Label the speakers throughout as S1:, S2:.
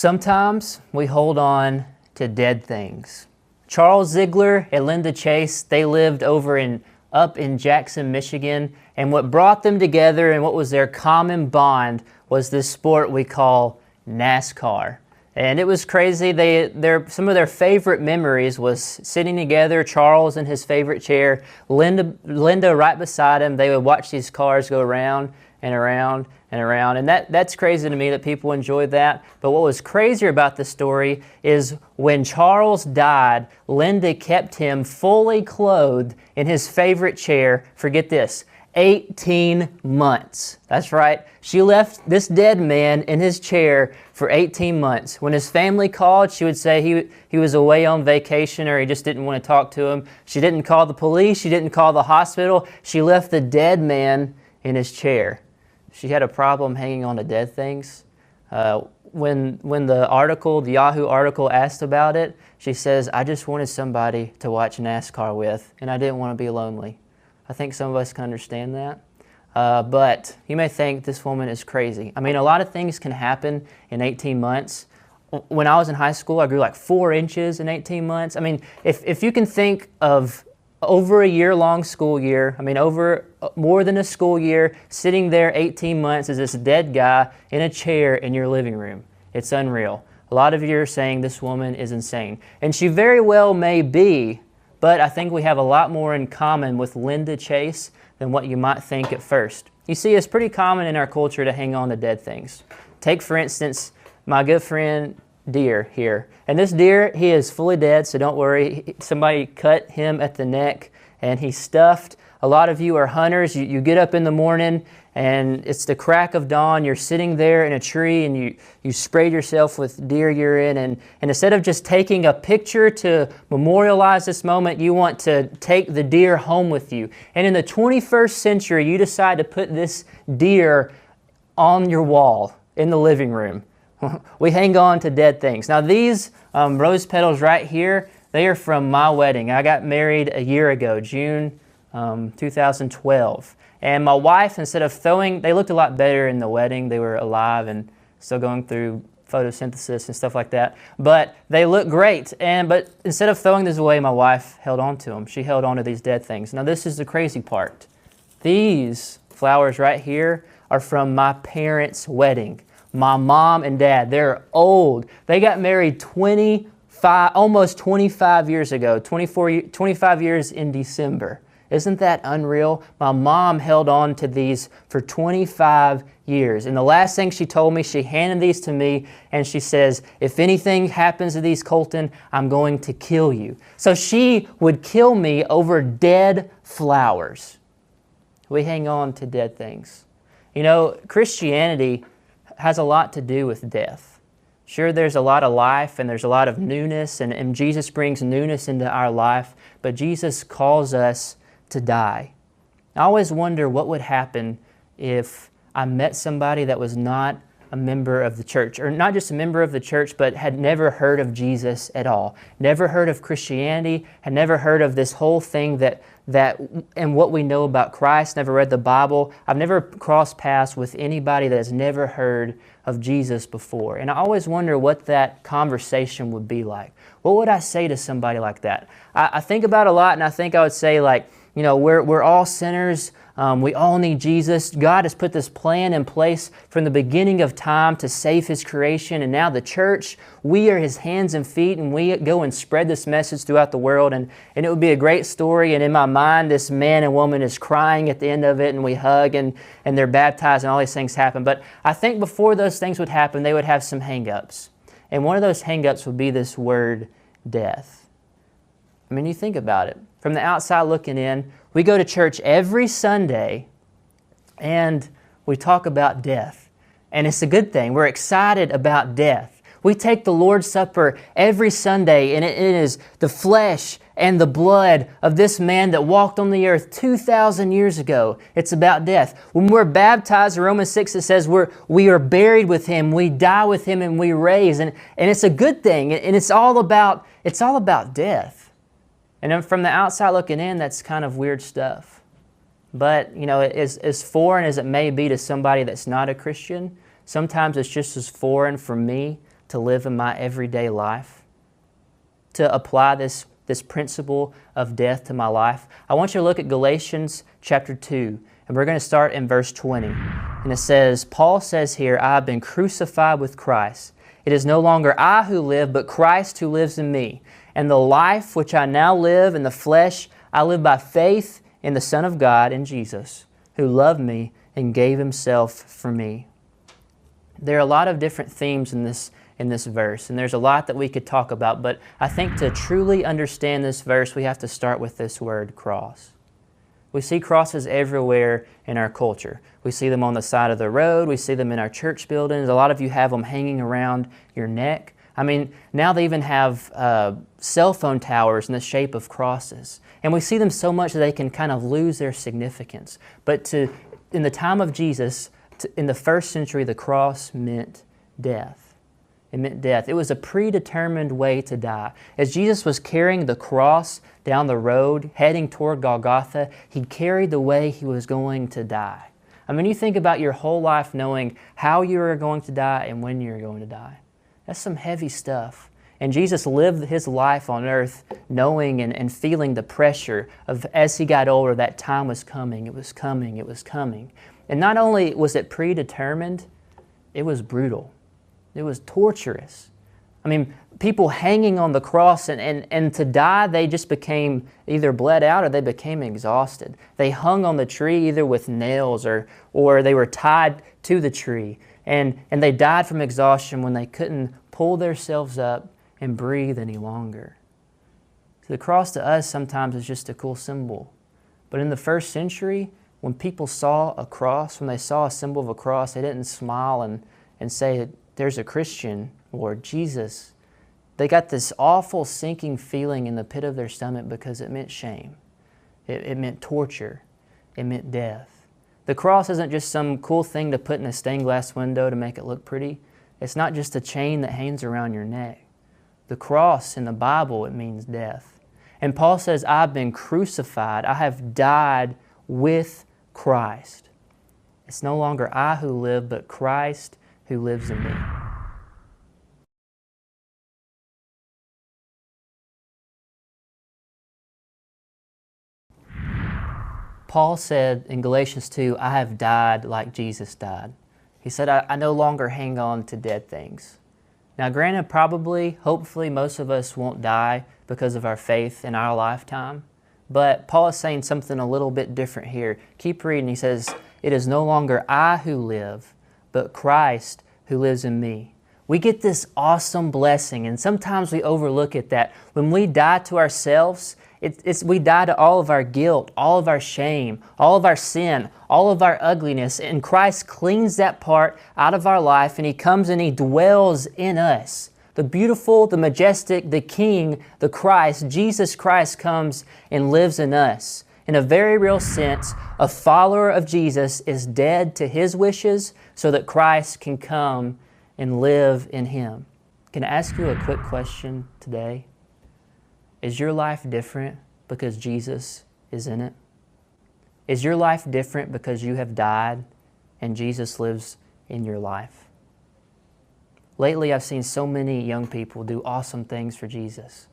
S1: Sometimes we hold on to dead things. Charles Ziegler and Linda Chase, they lived up in Jackson, Michigan, and what brought them together and what was their common bond was this sport we call NASCAR. And it was crazy. Some of their favorite memories was sitting together, Charles in his favorite chair, Linda right beside him. They would watch these cars go around and around and around. And that's crazy to me that people enjoyed that. But what was crazier about the story is when Charles died, Linda kept him fully clothed in his favorite chair. Forget this, 18 months. That's right. She left this dead man in his chair for 18 months. When his family called, she would say he was away on vacation or he just didn't want to talk to him. She didn't call the police. She didn't call the hospital. She left the dead man in his chair. She had a problem hanging on to dead things. When the Yahoo article asked about it, she says, "I just wanted somebody to watch NASCAR with, and I didn't want to be lonely." I think some of us can understand that. But you may think this woman is crazy. I mean, a lot of things can happen in 18 months. When I was in high school, I grew like 4 inches in 18 months. I mean, if you can think of over a year-long school year, I mean, over more than a school year, sitting there 18 months as this dead guy in a chair in your living room. It's unreal. A lot of you are saying this woman is insane. And she very well may be, but I think we have a lot more in common with Linda Chase than what you might think at first. You see, it's pretty common in our culture to hang on to dead things. Take, for instance, my good friend Deer here. And this deer, he is fully dead, so don't worry. Somebody cut him at the neck and he's stuffed. A lot of you are hunters. You get up in the morning and it's the crack of dawn. You're sitting there in a tree and you sprayed yourself with deer urine. And instead of just taking a picture to memorialize this moment, you want to take the deer home with you. And in the 21st century, you decide to put this deer on your wall in the living room. We hang on to dead things. Now these rose petals right here, they are from my wedding. I got married a year ago, June 2012. And my wife, instead of they looked a lot better in the wedding. They were alive and still going through photosynthesis and stuff like that. But they look great. But instead of throwing these away, my wife held on to them. She held on to these dead things. Now this is the crazy part. These flowers right here are from my parents' wedding. My mom and dad, they're old. They got married almost 25 years ago, 25 years in December. Isn't that unreal? My mom held on to these for 25 years. And the last thing she told me, she handed these to me and she says, "If anything happens to these, Colton, I'm going to kill you." So she would kill me over dead flowers. We hang on to dead things. You know, Christianity has a lot to do with death. Sure, there's a lot of life and there's a lot of newness, and Jesus brings newness into our life, but Jesus calls us to die. I always wonder what would happen if I met somebody that was not a member of the church, or not just a member of the church, but had never heard of Jesus at all, never heard of Christianity, had never heard of this whole thing that and what we know about Christ, never read the Bible. I've never crossed paths with anybody that has never heard of Jesus before. And I always wonder what that conversation would be like. What would I say to somebody like that? I think about it a lot, and I think I would say, like, you know, we're all sinners. We all need Jesus. God has put this plan in place from the beginning of time to save His creation. And now the church, we are His hands and feet, and we go and spread this message throughout the world. And it would be a great story. And in my mind, this man and woman is crying at the end of it, and we hug, and they're baptized, and all these things happen. But I think before those things would happen, they would have some hang-ups. And one of those hang-ups would be this word, death. I mean, you think about it. From the outside looking in, we go to church every Sunday and we talk about death. And it's a good thing. We're excited about death. We take the Lord's Supper every Sunday, and it is the flesh and the blood of this man that walked on the earth 2,000 years ago. It's about death. When we're baptized, in Romans 6, it says we are buried with Him, we die with Him, and we raise. And it's a good thing. And it's all about death. And then from the outside looking in, that's kind of weird stuff. But, you know, as foreign as it may be to somebody that's not a Christian, sometimes it's just as foreign for me to live in my everyday life, to apply this principle of death to my life? I want you to look at Galatians chapter 2, and we're going to start in verse 20. And it says, Paul says here, I have been crucified with Christ. It is no longer I who live, but Christ who lives in me. And the life which I now live in the flesh, I live by faith in the Son of God, in Jesus, who loved me and gave Himself for me. There are a lot of different themes in this verse, and there's a lot that we could talk about, but I think to truly understand this verse, we have to start with this word, cross. We see crosses everywhere in our culture. We see them on the side of the road. We see them in our church buildings. A lot of you have them hanging around your neck. I mean, now they even have cell phone towers in the shape of crosses. And we see them so much that they can kind of lose their significance. But in the time of Jesus, in the first century, the cross meant death. It meant death. It was a predetermined way to die. As Jesus was carrying the cross down the road, heading toward Golgotha, He carried the way He was going to die. I mean, you think about your whole life knowing how you are going to die and when you're going to die. That's some heavy stuff. And Jesus lived His life on earth knowing and feeling the pressure of, as He got older, that time was coming, it was coming, it was coming. And not only was it predetermined, it was brutal. It was torturous. I mean, people hanging on the cross and to die, they just became either bled out or they became exhausted. They hung on the tree either with nails or they were tied to the tree. And they died from exhaustion when they couldn't pull themselves up and breathe any longer. So the cross to us sometimes is just a cool symbol. But in the first century, when people saw a cross, when they saw a symbol of a cross, they didn't smile and say, there's a Christian or Jesus. They got this awful sinking feeling in the pit of their stomach because it meant shame. It meant torture. It meant death. The cross isn't just some cool thing to put in a stained glass window to make it look pretty. It's not just a chain that hangs around your neck. The cross in the Bible, it means death. And Paul says, I've been crucified. I have died with Christ. It's no longer I who live, but Christ who lives in me. Paul said in Galatians 2, I have died like Jesus died. He said, I no longer hang on to dead things. Now granted, probably, hopefully, most of us won't die because of our faith in our lifetime. But Paul is saying something a little bit different here. Keep reading. He says, it is no longer I who live, but Christ who lives in me. We get this awesome blessing, and sometimes we overlook it that when we die to ourselves, we die to all of our guilt, all of our shame, all of our sin, all of our ugliness, and Christ cleans that part out of our life, and He comes and He dwells in us. The beautiful, the majestic, the King, the Christ, Jesus Christ comes and lives in us. In a very real sense, a follower of Jesus is dead to his wishes so that Christ can come and live in him. Can I ask you a quick question today? Is your life different because Jesus is in it? Is your life different because you have died and Jesus lives in your life? Lately, I've seen so many young people do awesome things for Jesus.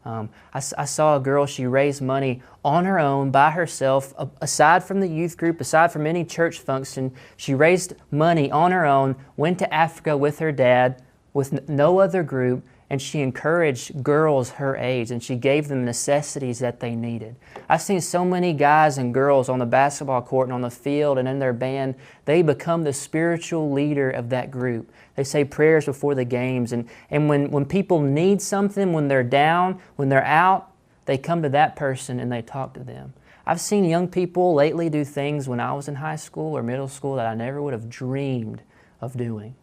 S1: I saw a girl, she raised money on her own, by herself, aside from the youth group, aside from any church function. She raised money on her own, went to Africa with her dad, with no other group, and she encouraged girls her age, and she gave them necessities that they needed. I've seen so many guys and girls on the basketball court and on the field and in their band, they become the spiritual leader of that group. They say prayers before the games, and when people need something, when they're down, when they're out, they come to that person and they talk to them. I've seen young people lately do things when I was in high school or middle school that I never would have dreamed of doing.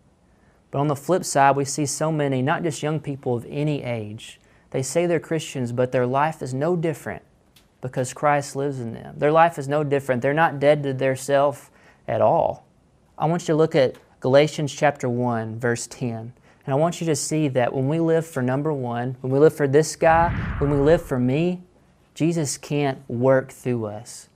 S1: But on the flip side, we see so many, not just young people of any age, they say they're Christians, but their life is no different because Christ lives in them. Their life is no different. They're not dead to their self at all. I want you to look at Galatians chapter 1, verse 10. And I want you to see that when we live for number one, when we live for this guy, when we live for me, Jesus can't work through us.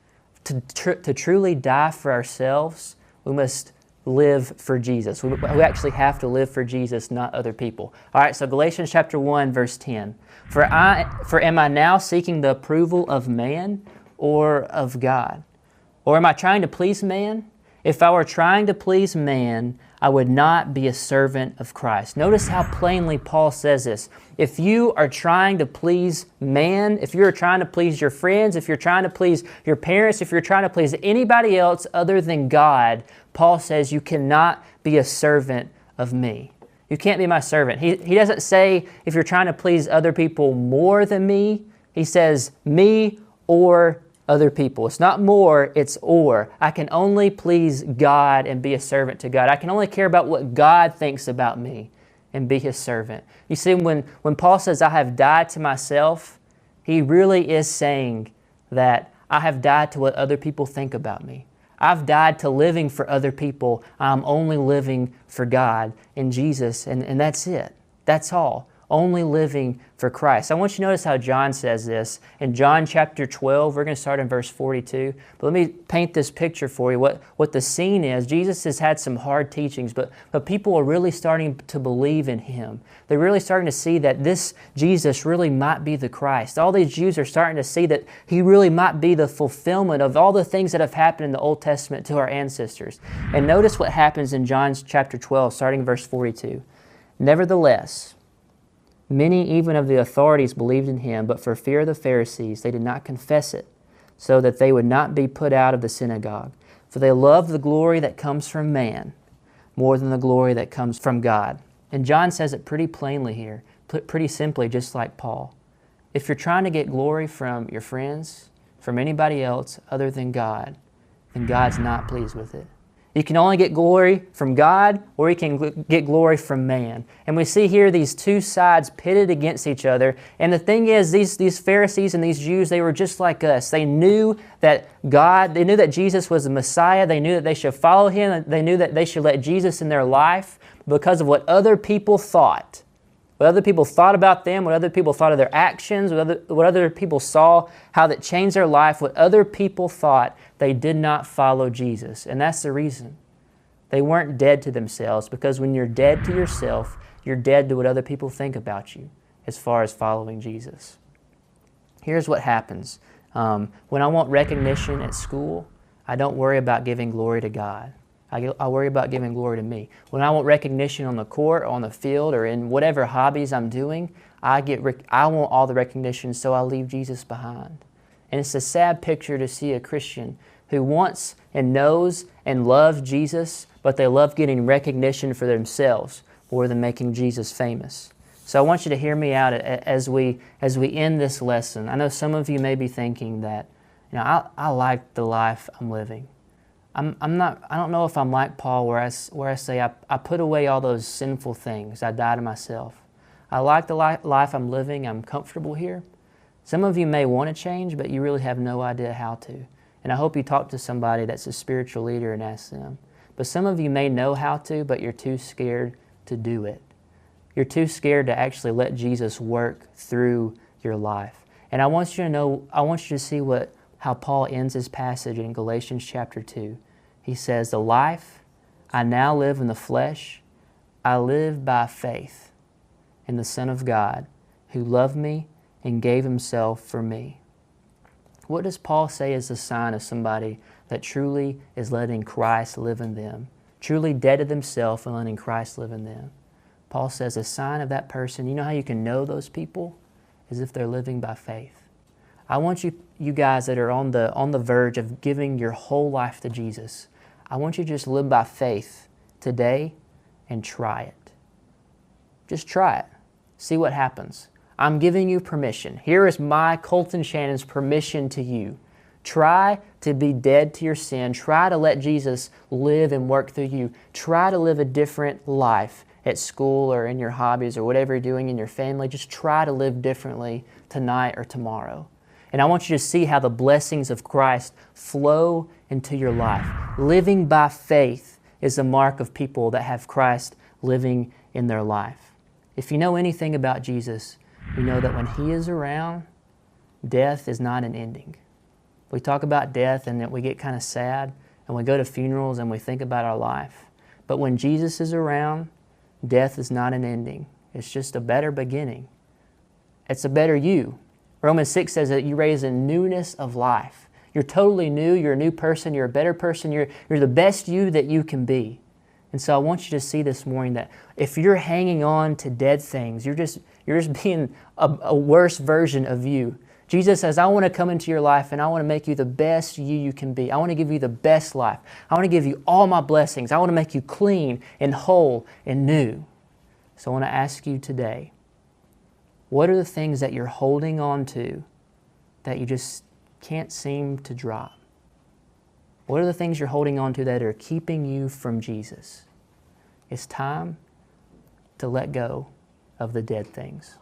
S1: To truly die for ourselves, we must live for Jesus. We actually have to live for Jesus, not other people. All right, so Galatians chapter 1, verse 10. For am I now seeking the approval of man or of God? Or am I trying to please man? If I were trying to please man, I would not be a servant of Christ. Notice how plainly Paul says this. If you are trying to please man, if you're trying to please your friends, if you're trying to please your parents, if you're trying to please anybody else other than God, Paul says you cannot be a servant of me. You can't be my servant. He doesn't say if you're trying to please other people more than me. He says me or other people. It's not more, it's or. I can only please God and be a servant to God. I can only care about what God thinks about me and be His servant. You see, when Paul says, I have died to myself, he really is saying that I have died to what other people think about me. I've died to living for other people. I'm only living for God and Jesus, and that's it. That's all. Only living for Christ. I want you to notice how John says this. In John chapter 12, we're going to start in verse 42. But let me paint this picture for you, what the scene is. Jesus has had some hard teachings, but people are really starting to believe in Him. They're really starting to see that this Jesus really might be the Christ. All these Jews are starting to see that He really might be the fulfillment of all the things that have happened in the Old Testament to our ancestors. And notice what happens in John chapter 12, starting in verse 42. Nevertheless, many even of the authorities believed in Him, but for fear of the Pharisees, they did not confess it, so that they would not be put out of the synagogue. For they love the glory that comes from man more than the glory that comes from God. And John says it pretty plainly here, pretty simply, just like Paul. If you're trying to get glory from your friends, from anybody else other than God, then God's not pleased with it. You can only get glory from God, or you can get glory from man. And we see here these two sides pitted against each other. And the thing is, these Pharisees and these Jews, they were just like us. They knew that they knew that Jesus was the Messiah. They knew that they should follow Him. They knew that they should let Jesus in their life because of what other people thought. What other people thought about them, what other people thought of their actions, what other people saw, how that changed their life, what other people thought, they did not follow Jesus. And that's the reason. They weren't dead to themselves, because when you're dead to yourself, you're dead to what other people think about you as far as following Jesus. Here's what happens. When I want recognition at school, I don't worry about giving glory to God. I worry about giving glory to me. When I want recognition on the court, on the field, or in whatever hobbies I'm doing, I want all the recognition, so I leave Jesus behind. And it's a sad picture to see a Christian who wants and knows and loves Jesus, but they love getting recognition for themselves more than making Jesus famous. So I want you to hear me out as we end this lesson. I know some of you may be thinking that, I like the life I'm living. I don't know if I'm like Paul where I say I put away all those sinful things. I die to myself. I like the life I'm living. I'm comfortable here. Some of you may want to change, but you really have no idea how to. And I hope you talk to somebody that's a spiritual leader and ask them. But some of you may know how to, but you're too scared to do it. You're too scared to actually let Jesus work through your life. And I want you to see how Paul ends his passage in Galatians chapter 2. He says, the life I now live in the flesh, I live by faith in the Son of God, who loved me and gave Himself for me. What does Paul say is the sign of somebody that truly is letting Christ live in them, truly dead to themselves and letting Christ live in them? Paul says a sign of that person, you know how you can know those people? Is if they're living by faith. I want you guys that are on the verge of giving your whole life to Jesus, I want you to just live by faith today and try it. Just try it. See what happens. I'm giving you permission. Here is my Colton Shannon's permission to you. Try to be dead to your sin. Try to let Jesus live and work through you. Try to live a different life at school or in your hobbies or whatever you're doing in your family. Just try to live differently tonight or tomorrow. And I want you to see how the blessings of Christ flow into your life. Living by faith is the mark of people that have Christ living in their life. If you know anything about Jesus, you know that when He is around, death is not an ending. We talk about death and that we get kind of sad, and we go to funerals and we think about our life. But when Jesus is around, death is not an ending. It's just a better beginning. It's a better you. Romans 6 says that you raise a newness of life. You're totally new. You're a new person. You're a better person. You're the best you that you can be. And so I want you to see this morning that if you're hanging on to dead things, you're just being a worse version of you. Jesus says, I want to come into your life and I want to make you the best you can be. I want to give you the best life. I want to give you all my blessings. I want to make you clean and whole and new. So I want to ask you today, what are the things that you're holding on to that you just can't seem to drop? What are the things you're holding on to that are keeping you from Jesus? It's time to let go of the dead things.